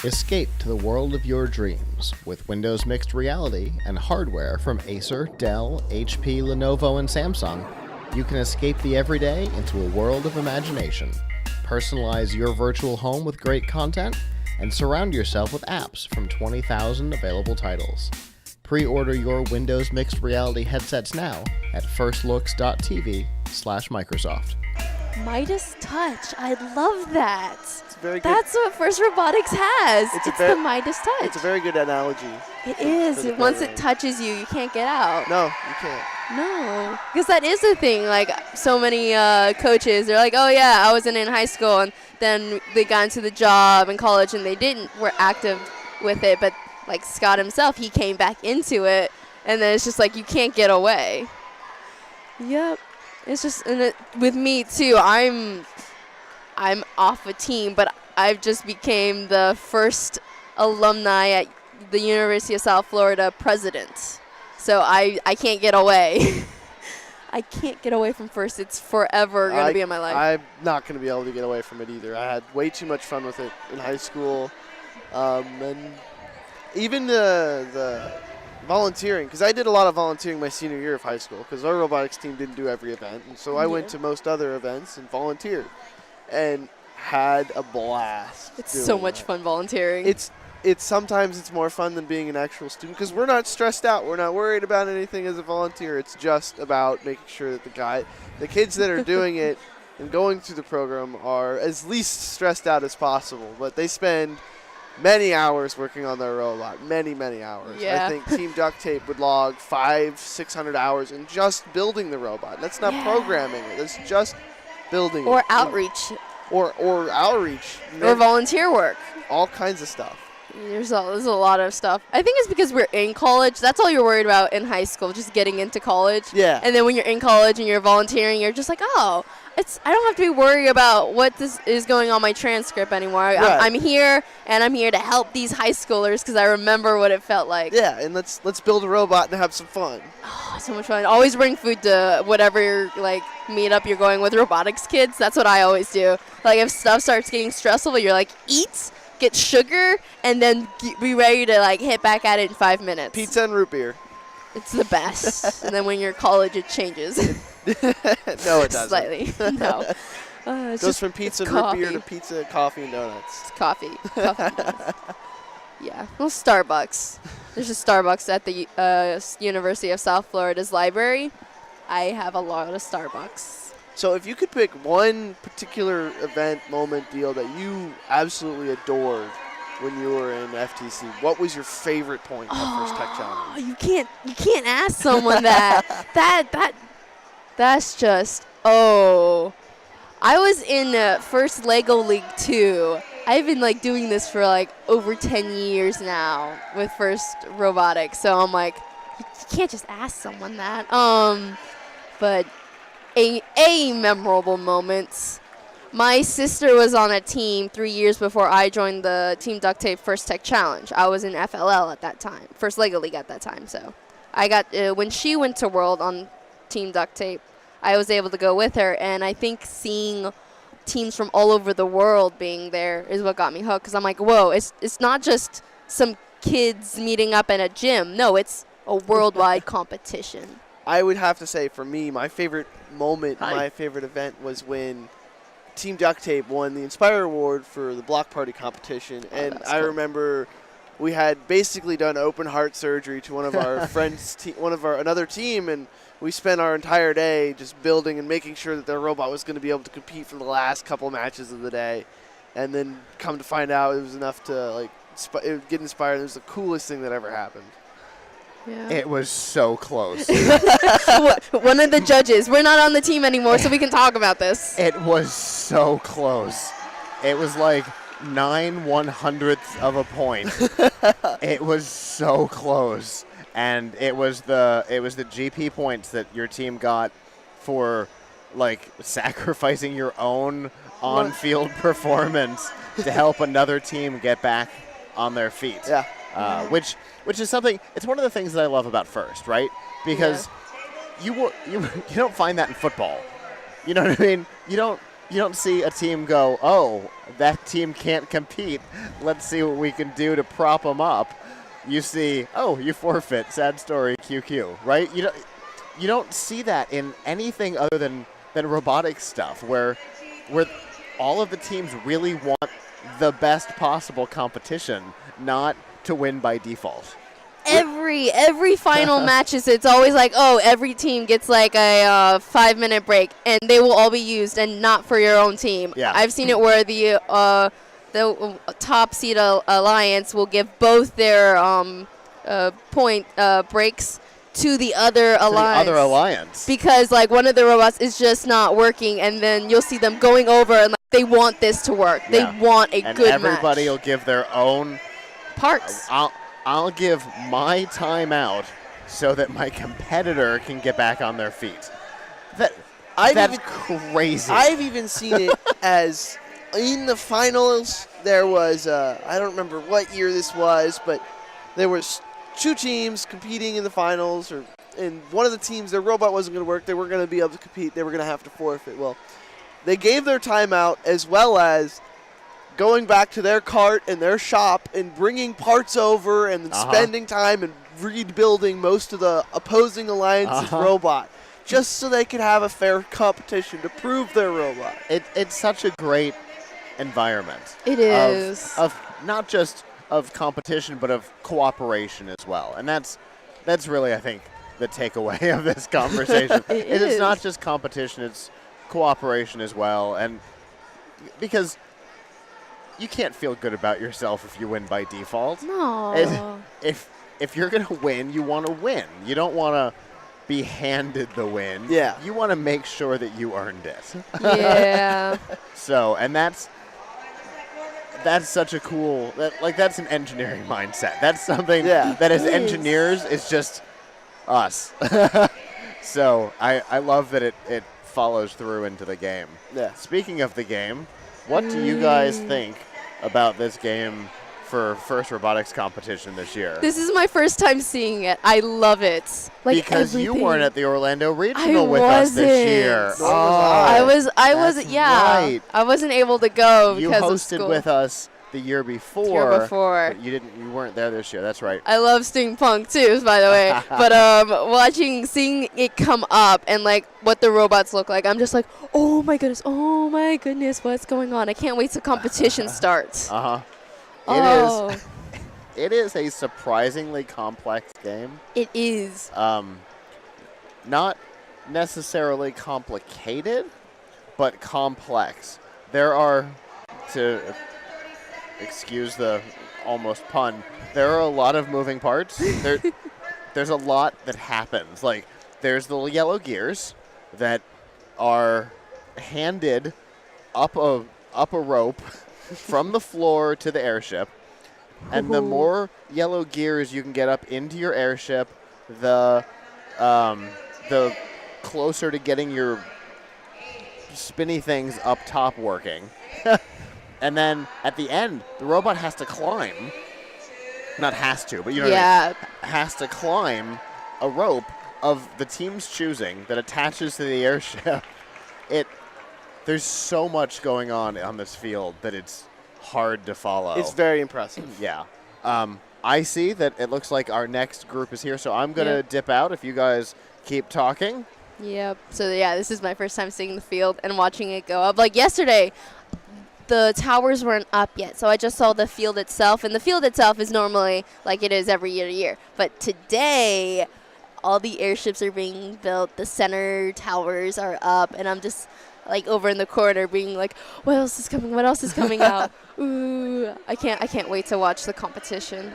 Escape to the world of your dreams with Windows Mixed Reality and hardware from Acer, Dell, HP, Lenovo, and Samsung. You can escape the everyday into a world of imagination. Personalize your virtual home with great content and surround yourself with apps from 20,000 available titles. Pre-order your Windows Mixed Reality headsets now at firstlooks.tv/Microsoft. Midas Touch. I love that. It's very good. That's what First Robotics has. It's the Midas Touch. It's a very good analogy. It is. Once it touches you, you can't get out. No, you can't. No. Because that is the thing. Like, so many coaches, they're like, oh, yeah, I wasn't in high school. And then they got into the job in college and they were active with it. But, like, Scott himself, he came back into it. And then it's just like, you can't get away. Yep. It's just, with me, too, I'm off a team, but I've just became the first alumni at the University of South Florida president. So I can't get away. I can't get away from First. It's forever going to be in my life. I'm not going to be able to get away from it either. I had way too much fun with it in high school. And even the volunteering, because I did a lot of volunteering my senior year of high school because our robotics team didn't do every event. And so I went to most other events and volunteered and had a blast. It's so much fun volunteering. It's sometimes it's more fun than being an actual student because we're not stressed out. We're not worried about anything as a volunteer. It's just about making sure that the kids that are doing it and going through the program are as least stressed out as possible. But they spend many hours working on their robot, many hours. Yeah. I think Team Duct Tape would log 500-600 hours in just building the robot. That's not programming it. That's just building or it. Outreach. Or outreach. Or volunteer work. All kinds of stuff. There's a lot of stuff. I think it's because we're in college. That's all you're worried about in high school, just getting into college. Yeah. And then when you're in college and you're volunteering, you're just like, oh, I don't have to be worried about what this is going on my transcript anymore. Right. I'm here, and I'm here to help these high schoolers because I remember what it felt like. Yeah, and let's build a robot and have some fun. Oh, so much fun. Always bring food to whatever meetup you're going with robotics kids. That's what I always do. Like, if stuff starts getting stressful, you're like, eat, get sugar, and then be ready to hit back at it in 5 minutes. Pizza and root beer. It's the best. And then when you're in college, it changes. No, it doesn't. Slightly. No. It goes from pizza and root beer to pizza, coffee, and donuts. It's coffee. Coffee and donuts. Yeah. Well, Starbucks. There's a Starbucks at the University of South Florida's library. I have a lot of Starbucks. So if you could pick one particular event, moment, deal that you absolutely adored when you were in FTC, what was your favorite point of First Tech Challenge? You can't ask someone that. That's just, I was in First Lego League 2. I've been doing this for over 10 years now with First Robotics. So I'm like, you can't just ask someone that. But a memorable moment. My sister was on a team 3 years before I joined the Team Duct Tape First Tech Challenge. I was in FLL at that time, First Lego League at that time. So I got when she went to World on Team Duct Tape, I was able to go with her, and I think seeing teams from all over the world being there is what got me hooked, because I'm like, whoa, it's not just some kids meeting up in a gym. No, it's a worldwide competition. I would have to say, for me, my favorite moment, my favorite event was when Team Duct Tape won the Inspire Award for the block party competition, and I remember we had basically done open heart surgery to one of our friends, another team, and we spent our entire day just building and making sure that their robot was going to be able to compete for the last couple matches of the day. And then come to find out it was enough to get inspired. It was the coolest thing that ever happened. Yeah. It was so close. One of the judges. We're not on the team anymore, so we can talk about this. It was so close. It was like 9/100ths of a point. It was so close. And it was the GP points that your team got for sacrificing your own on-field performance to help another team get back on their feet. Yeah. Which is something. It's one of the things that I love about First, right? Because you don't find that in football. You know what I mean? You don't you don't see a team go, oh, that team can't compete. Let's see what we can do to prop them up. You see, oh, you forfeit. Sad story, QQ, right? You don't see that in anything other than robotics stuff, where all of the teams really want the best possible competition, not to win by default. Every final matches, it's always like, oh, every team gets like a 5-minute break, and they will all be used, and not for your own team. Yeah. I've seen it where the top seed alliance will give both their point breaks to the other alliance. Because like one of the robots is just not working, and then you'll see them going over, and like, they want this to work. Yeah. They want a and good everybody match. will give their own Parts. I'll give my time out so that my competitor can get back on their feet. That's crazy. I've even seen it as in the finals. There was I don't remember what year this was, but there was 2 teams competing in the finals, and one of the teams, their robot wasn't going to work. They weren't going to be able to compete. They were going to have to forfeit. Well, they gave their timeout as well as going back to their cart and their shop and bringing parts over and then spending time and rebuilding most of the opposing alliance's robot just so they could have a fair competition to prove their robot. It's such a great environment. It is. Of not just of competition, but of cooperation as well. And that's really, I think, the takeaway of this conversation. It's not just competition, it's cooperation as well. And because you can't feel good about yourself if you win by default. No. If you're going to win, you want to win. You don't want to be handed the win. Yeah. You want to make sure that you earned it. Yeah. So, and that's such a cool, that's an engineering mindset. That's something that as engineers is just us. So I love that it follows through into the game. Yeah. Speaking of the game, what do you guys think about this game for first robotics competition this year? This is my first time seeing it. I love it. Like because everything. you weren't at the Orlando Regional with us this year. Nor was I wasn't. Yeah. Right. I wasn't able to go You because of hosted school. with us the year before. But you weren't there this year. That's right. I love steampunk too, by the way. But seeing it come up and like what the robots look like, I'm just like, oh my goodness, what's going on? I can't wait till competition starts. It is a surprisingly complex game. It is. Not necessarily complicated, but complex. There are, to excuse the almost pun, there are a lot of moving parts. There's a lot that happens. Like, there's the yellow gears that are handed up a rope from the floor to the airship. And the more yellow gears you can get up into your airship, the closer to getting your spinny things up top working. And then at the end, the robot has to climb. Not has to, but you know what I mean? Has to climb a rope of the team's choosing that attaches to the airship. There's so much going on this field that it's hard to follow. It's very impressive. Yeah. I see that it looks like our next group is here, so I'm going to dip out if you guys keep talking. Yep. So, this is my first time seeing the field and watching it go up. Like yesterday, the towers weren't up yet, so I just saw the field itself, and the field itself is normally like it is every year to year. But today, all the airships are being built, the center towers are up, and I'm just like over in the corner being like, what else is coming out? Ooh, I can't wait to watch the competition.